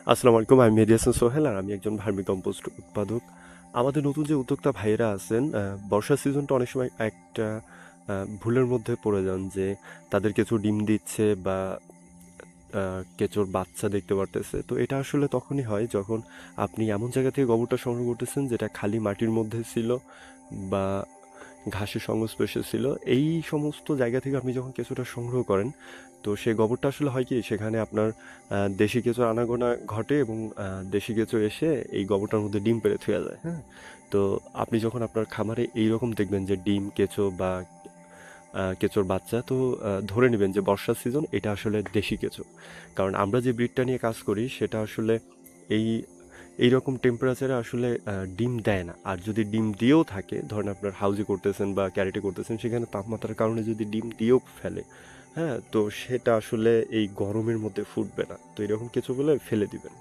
আসসালামু আলাইকুম। আমি মেহেদী হাসান সোহেল আর আমি একজন ভার্মি কম্পোস্ট উৎপাদক। আমাদের নতুন যে উদ্যোক্তা ভাইয়েরা আছেন, বর্ষার সিজনটা অনেক সময় একটা ভুলের মধ্যে পড়ে যান যে তাদের কেঁচো ডিম দিচ্ছে বা কেঁচোর বাচ্চা দেখতে পারতেছে। তো এটা আসলে তখনই হয় যখন আপনি এমন জায়গা থেকে গোবরটা সংগ্রহ করতেছেন যেটা খালি মাটির মধ্যে ছিল বা ঘাসের সংস্পর্শে ছিল। এই সমস্ত জায়গা থেকে আপনি যখন কেঁচোটা সংগ্রহ করেন, তো সেই গোবরটা আসলে হয় কি সেখানে আপনার দেশি কেঁচোর আনাগোনা ঘটে এবং দেশি কেঁচো এসে এই গোবরটার মধ্যে ডিম পেড়ে থুয়ে যায়। হ্যাঁ, তো আপনি যখন আপনার খামারে এইরকম দেখবেন যে ডিম কেঁচো বা কেঁচোর বাচ্চা, তো ধরে নেবেন যে বর্ষার সিজন এটা আসলে দেশি কেঁচো। কারণ আমরা যে ব্রিডটা নিয়ে কাজ করি সেটা আসলে এই এইরকম টেম্পারেচারে আসলে ডিম দেয় না। আর যদি ডিম দিয়েও থাকে, ধরেন আপনার হাউজে করতেছেন বা ক্যারেটে করতেছেন, সেখানে তাপমাত্রার কারণে যদি ডিম দিয়েও ফেলে, হ্যাঁ, তো সেটা আসলে এই গরমের মধ্যে ফুটবে না। তো এরকম কিছু বলে ফেলে দিবেন।